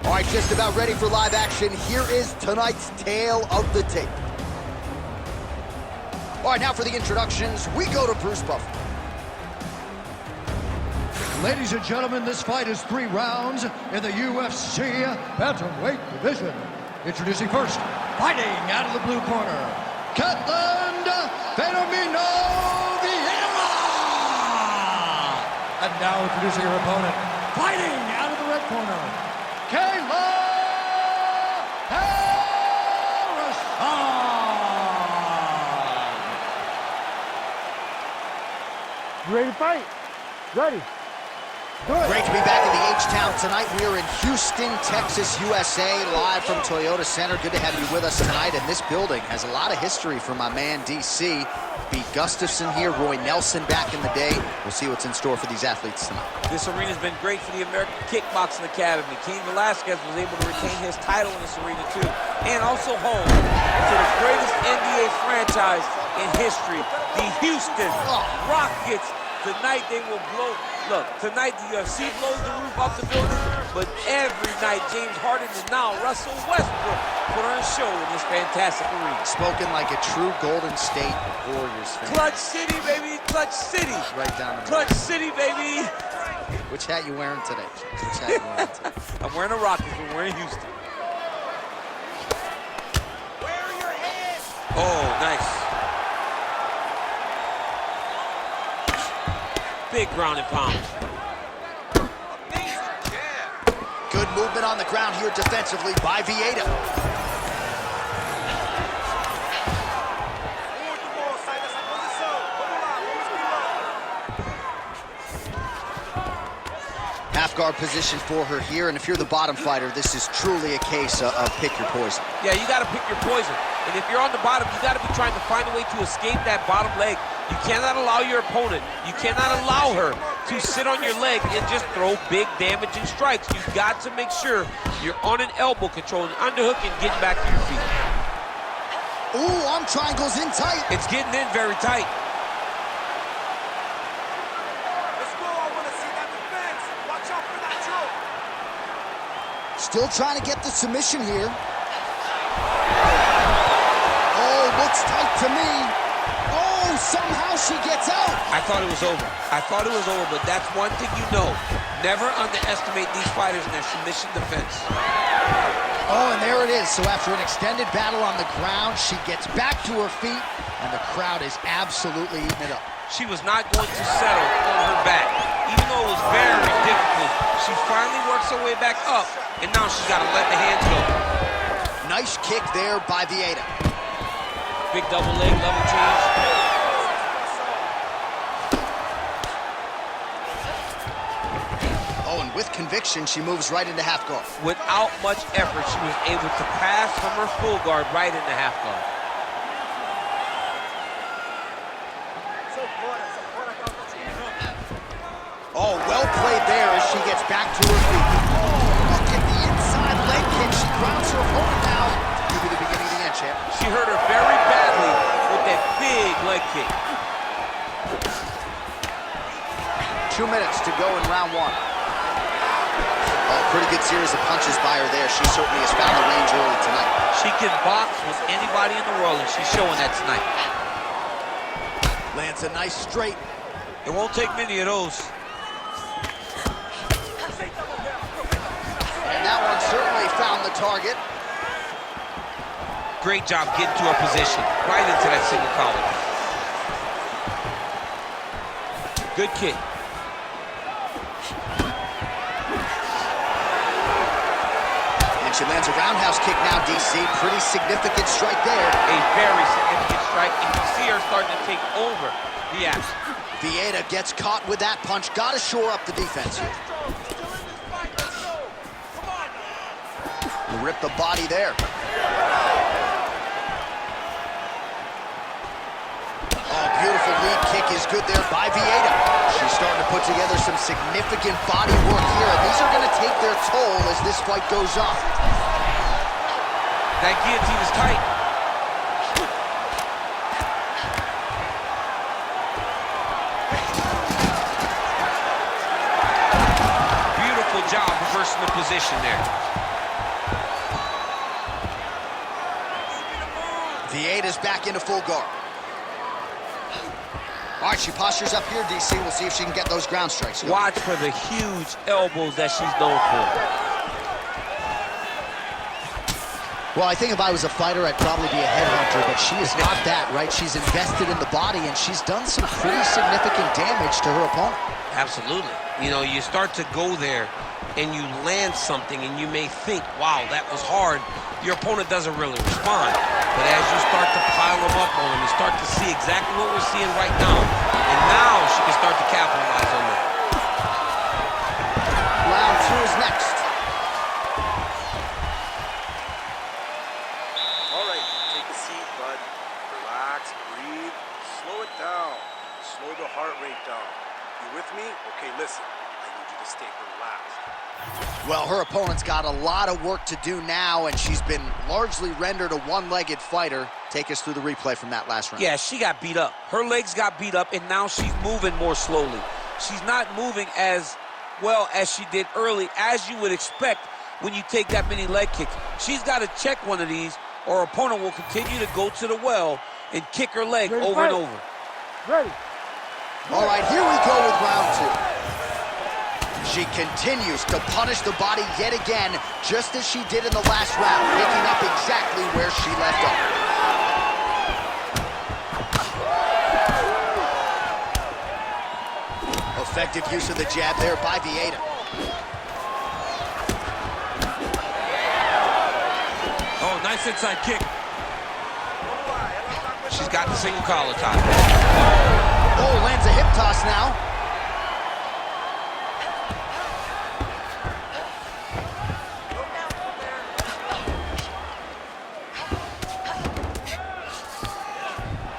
All right, just about ready for live action. Here is tonight's tale of the tape. All right, now for the introductions, we go to Bruce Buffer. Ladies and gentlemen, this fight is 3 rounds in the UFC Bantamweight division. Introducing first, fighting out of the blue corner, Ketlen Vieira! And now introducing her opponent, fighting out of the red corner, Kayla! You ready to fight? Ready. Great to be back in the H-Town tonight. We are in Houston, Texas, USA, live from Toyota Center. Good to have you with us tonight. And this building has a lot of history for my man, DC. Beat Gustafson here, Roy Nelson back in the day. We'll see what's in store for these athletes tonight. This arena's been great for the American Kickboxing Academy. Cain Velasquez was able to retain his title in this arena, too. And also home to the greatest NBA franchise in history, the Houston Rockets. Tonight they will blow. Look, tonight the UFC blows the roof off the building, but every night James Harden and now Russell Westbrook put on a show in this fantastic arena. Spoken like a true Golden State Warriors fan. Clutch City, baby, Clutch City. Right down the Clutch City, baby. Which hat you wearing today? Which hat you wearing today? I'm wearing a Rockets, but we're in Houston. Where are your hands? Oh, nice. Big ground and pound. Good movement on the ground here defensively by Vieira. Half guard position for her here, and if you're the bottom fighter, this is truly a case of pick your poison. Yeah, you got to pick your poison. And if you're on the bottom, you got to be trying to find a way to escape that bottom leg. You cannot allow your opponent, you cannot allow her to sit on your leg and just throw big damaging strikes. You've got to make sure you're on an elbow, controlling underhook and getting back to your feet. Ooh, arm triangles in tight. It's getting in very tight. Let's go. I want to see that defense. Watch out for that choke. Still trying to get the submission here. Oh, looks tight to me. Oh, somehow she gets out. I thought it was over. I thought it was over, but that's one thing you know. Never underestimate these fighters in their submission defense. Oh, and there it is. So after an extended battle on the ground, she gets back to her feet, and the crowd is absolutely eating it up. She was not going to settle on her back, even though it was very difficult. She finally works her way back up, and now she's got to let the hands go. Nice kick there by Vieira. Big double leg, level change. Oh, and with conviction, she moves right into half guard. Without much effort, she was able to pass from her full guard right into half guard. Oh, well played there as she gets back to her feet. Oh, look at the inside leg kick. She grounds her opponent now. Could be the beginning of the end, champ. She hurt her very badly with that big leg kick. 2 minutes to go in round 1. Oh, pretty good series of punches by her there. She certainly has found the range early tonight. She can box with anybody in the world, and she's showing that tonight. Lands a nice straight. It won't take many of those. And that one certainly found the target. Great job getting to her position, right into that single collar. Good kick. And she lands a roundhouse kick now, DC. Pretty significant strike there. A very significant strike, and you see her starting to take over the action. Vieira gets caught with that punch. Got to shore up the defense here. Rip the body there. Oh, beautiful lead kick is good there by Vieira. She's starting to put together some significant body work here. And these are going to take their toll as this fight goes on. That guillotine is tight. Beautiful job reversing the position there. Vieira's back into full guard. All right, she postures up here, DC. We'll see if she can get those ground strikes. Watch for the huge elbows that she's known for. Well, I think if I was a fighter, I'd probably be a headhunter, but she is not that, right? She's invested in the body, and she's done some pretty significant damage to her opponent. Absolutely. You know, you start to go there, and you land something, and you may think, wow, that was hard. Your opponent doesn't really respond. But as you start to pile them up on him, you start to see exactly what we're seeing right now. And now she can start to capitalize on that. Round 2 is next. All right, take a seat, bud. Relax, breathe, slow it down. Slow the heart rate down. You with me? Okay, listen. I need you to stay relaxed. Well, her opponent's got a lot of work to do now, and she's been largely rendered a one-legged fighter. Take us through the replay from that last round. Yeah, she got beat up. Her legs got beat up, and now she's moving more slowly. She's not moving as well as she did early, as you would expect when you take that many leg kicks. She's got to check one of these, or her opponent will continue to go to the well and kick her leg over and over. Ready. All right, here we go with round 2. She continues to punish the body yet again, just as she did in the last round, picking up exactly where she left off. Effective use of the jab there by Vieira. Oh, nice inside kick. She's got the single collar tie. Oh, lands a hip toss now.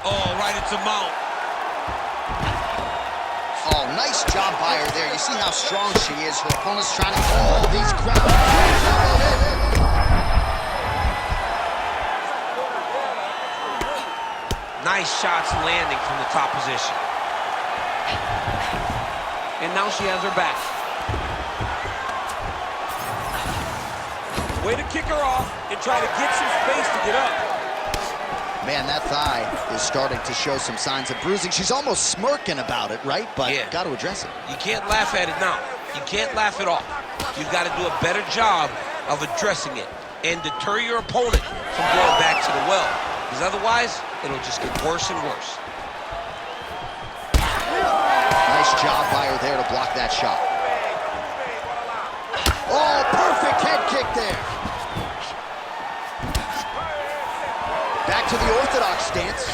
Oh, right into mount. Oh, nice job by her there. You see how strong she is. Her opponent's trying to... Oh, these ground... Nice shots landing from the top position. And now she has her back. Way to kick her off and try to get some space to get up. Man, that thigh is starting to show some signs of bruising. She's almost smirking about it, right? But yeah, got to address it. You can't laugh at it now. You can't laugh it off. You've got to do a better job of addressing it and deter your opponent from going back to the well. Because otherwise, it'll just get worse and worse. Nice job by her there to block that shot. Oh, perfect head kick there. Back to the orthodox stance.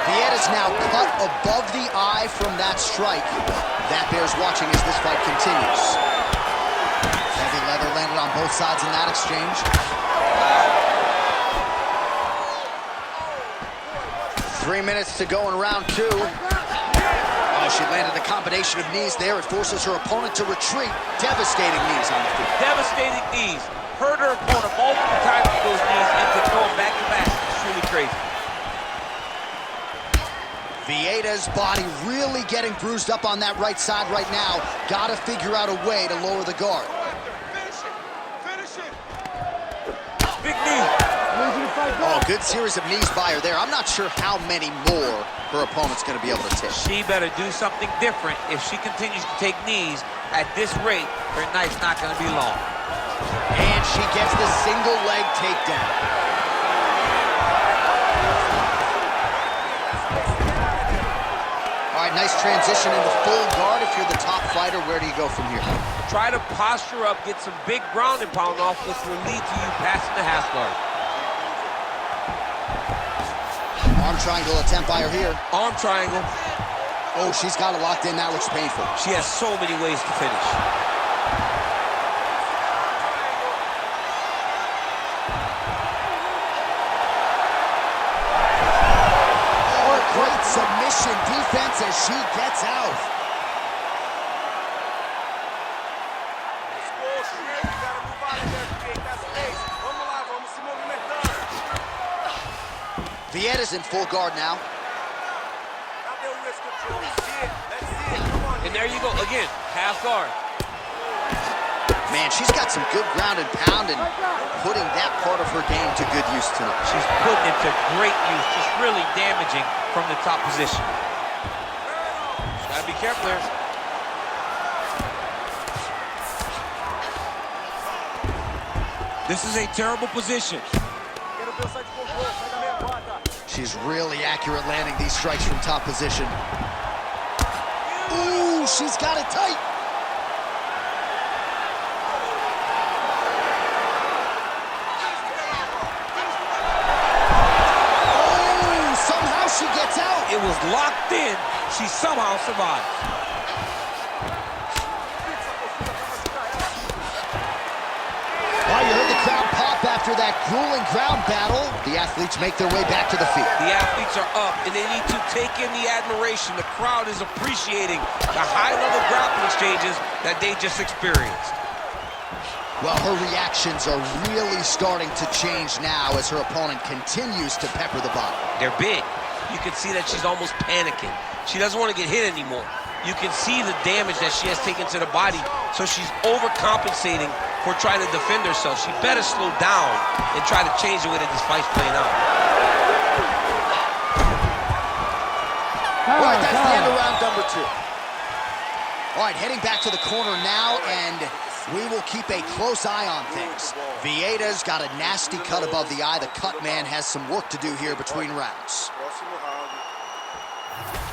Vieira's now cut above the eye from that strike. That bears watching as this fight continues. Heavy leather landed on both sides in that exchange. 3 minutes to go in round 2. Oh, she landed a combination of knees there. It forces her opponent to retreat. Devastating knees on the feet. Devastating knees. Hurt her opponent multiple times with those knees and to throw them back to back. It's truly crazy. Vieira's body really getting bruised up on that right side right now. Got to figure out a way to lower the guard. Finish it! Big knee. Oh, good series of knees by her there. I'm not sure how many more her opponent's going to be able to take. She better do something different. If she continues to take knees at this rate, her night's not going to be long. And she gets the single leg takedown. All right, nice transition into full guard. If you're the top fighter, where do you go from here? Try to posture up, get some big ground and pound off, which will lead to you passing the half guard. Arm triangle attempt by her here. Arm triangle. Oh, she's got it locked in. That looks painful. She has so many ways to finish. Oh, great submission defense as she gets out. Vieira's in full guard now. And there you go, again, half guard. Man, she's got some good ground and pound and putting that part of her game to good use tonight. She's putting it to great use, just really damaging from the top position. Just gotta be careful here. This is a terrible position. She's really accurate landing these strikes from top position. Ooh, she's got it tight. Oh, somehow she gets out. It was locked in. She somehow survived. Oh, you heard the crowd pop after that grueling ground battle. The athletes make their way back to the feet. The athletes are up, and they need to take in the admiration. The crowd is appreciating the high-level grappling exchanges that they just experienced. Well, her reactions are really starting to change now as her opponent continues to pepper the body. They're big. You can see that she's almost panicking. She doesn't want to get hit anymore. You can see the damage that she has taken to the body, so she's overcompensating for trying to defend herself. She better slow down and try to change the way that this fight's playing out. All right, that's the end of round number 2. All right, heading back to the corner now, and we will keep a close eye on things. Vieira's got a nasty cut above the eye. The cut man has some work to do here between rounds.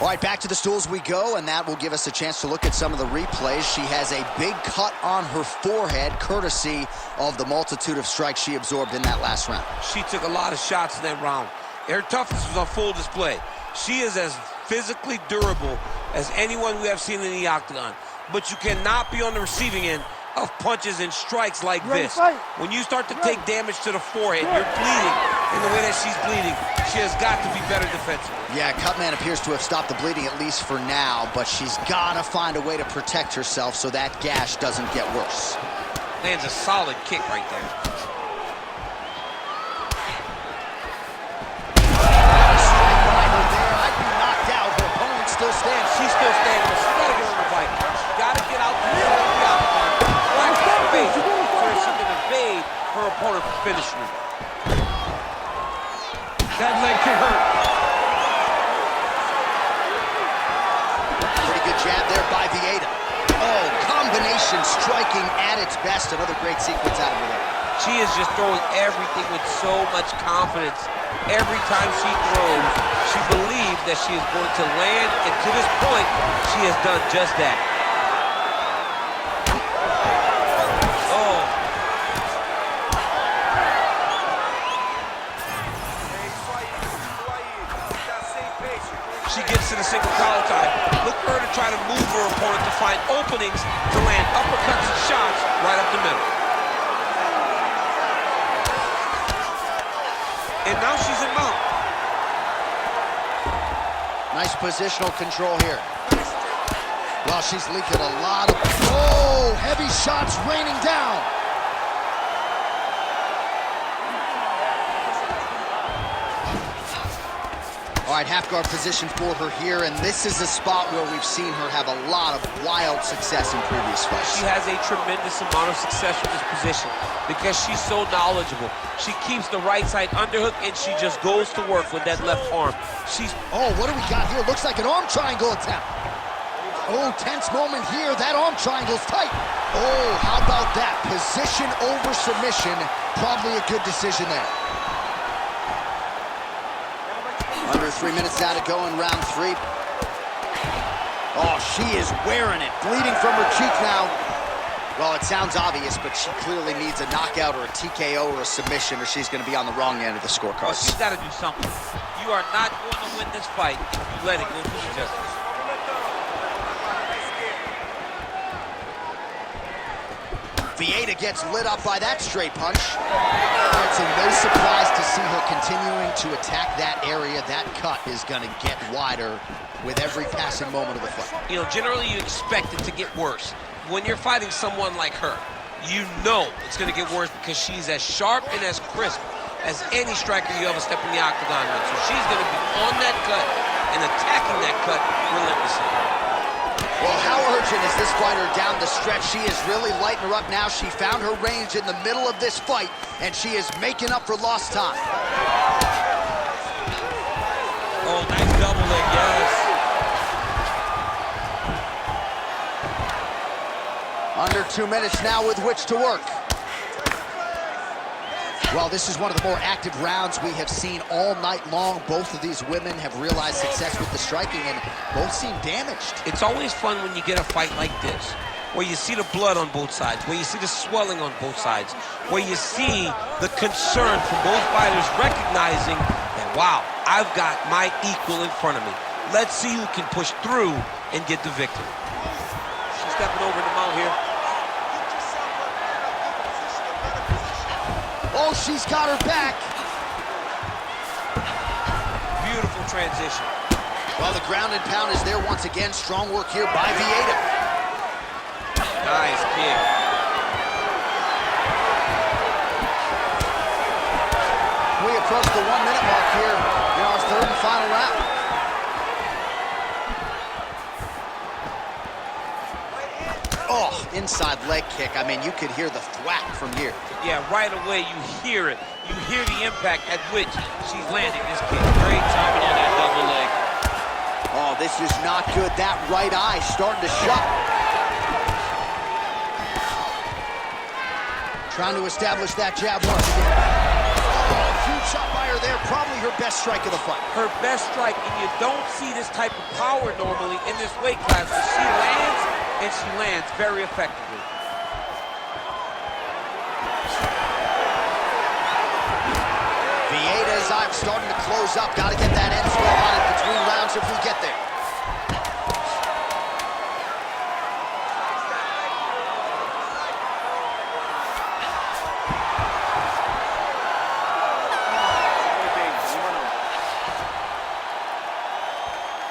All right, back to the stools we go, and that will give us a chance to look at some of the replays. She has a big cut on her forehead, courtesy of the multitude of strikes she absorbed in that last round. She took a lot of shots in that round. Her toughness was on full display. She is as physically durable as anyone we have seen in the octagon. But you cannot be on the receiving end of punches and strikes like this. When you start to take damage to the forehead, you're bleeding. In the way that she's bleeding, she has got to be better defensively. Yeah, Cutman appears to have stopped the bleeding, at least for now, but she's got to find a way to protect herself so that gash doesn't get worse. Lands a solid kick right there. Strike by her there. I'd be knocked out. Her opponent still stands. She's still standing, but she's got to get on the fight. She's got to get out the middle of the octagon, flash her face, so that she can evade her opponent from finishing her. That leg kick hurt. Pretty good jab there by Vieira. Oh, combination striking at its best. Another great sequence out of her there. She is just throwing everything with so much confidence. Every time she throws, she believes that she is going to land, and to this point, she has done just that. Oh. She gets to the single collar tie. Look for her to try to move her opponent to find openings to land uppercuts and shots right up the middle. And now she's in mount. Nice positional control here. Well, she's leaking a lot of... Oh, heavy shots raining down. All right, half guard position for her here, and this is a spot where we've seen her have a lot of wild success in previous fights. She has a tremendous amount of success from this position because she's so knowledgeable. She keeps the right side underhook, and she just goes to work with that left arm. She's... Oh, what do we got here? Looks like an arm triangle attempt. Oh, tense moment here. That arm triangle's tight. Oh, how about that? Position over submission. Probably a good decision there. Under 3 minutes now to go in round 3. Oh, she is wearing it. Bleeding from her cheek now. Well, it sounds obvious, but she clearly needs a knockout or a TKO or a submission, or she's going to be on the wrong end of the scorecard. She's got to do something. You are not going to win this fight if you let it go through the justice. Vieira gets lit up by that straight punch. It's no surprise to see her continuing to attack that area. That cut is going to get wider with every passing moment of the fight. You know, generally you expect it to get worse. When you're fighting someone like her, you know it's going to get worse because she's as sharp and as crisp as any striker you ever step in the octagon with. So she's going to be on that cut and attacking that cut relentlessly. Well, how urgent is this fighter down the stretch? She is really lighting her up now. She found her range in the middle of this fight, and she is making up for lost time. Oh, nice double leg, yes. Under 2 minutes now with which to work. Well, this is one of the more active rounds we have seen all night long. Both of these women have realized success with the striking, and both seem damaged. It's always fun when you get a fight like this, where you see the blood on both sides, where you see the swelling on both sides, where you see the concern from both fighters recognizing that, wow, I've got my equal in front of me. Let's see who can push through and get the victory. She's stepping over the mount here. Oh, she's got her back. Beautiful transition. Well, the ground and pound is there once again. Strong work here by Vieira. Nice kick. We approach the 1 minute mark here in our third and final round. Oh, inside leg kick. I mean, you could hear the thwack from here. Yeah, right away you hear it. You hear the impact at which she's landing this kick. Great timing on that double leg. Oh, this is not good. That right eye starting to shut. Trying to establish that jab once again. Oh, huge shot by her there. Probably her best strike of the fight. Her best strike, and you don't see this type of power normally in this weight class, but she lands, and she lands very effectively. Vieira's eye starting to close up. Got to get that end swell on it between rounds if we get there.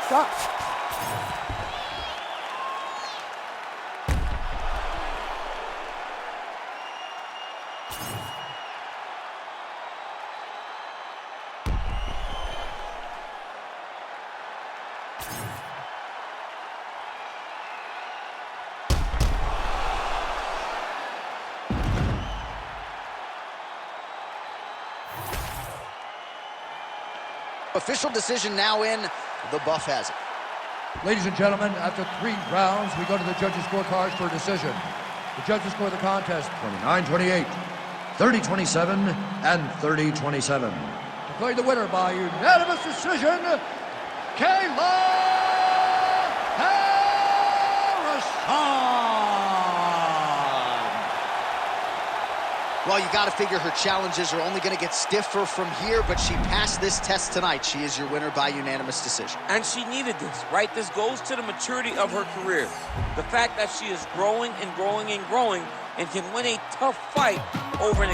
Stop. Official decision now in. The buff has it. Ladies and gentlemen, after 3 rounds, we go to the judges' scorecards for a decision. The judges score the contest 29-28, 30-27, and 30-27. Declaring the winner by unanimous decision, Kayla Harrison! Well, you got to figure her challenges are only going to get stiffer from here, but she passed this test tonight. She is your winner by unanimous decision. And she needed this, right? This goes to the maturity of her career. The fact that she is growing and growing and growing and can win a tough fight over an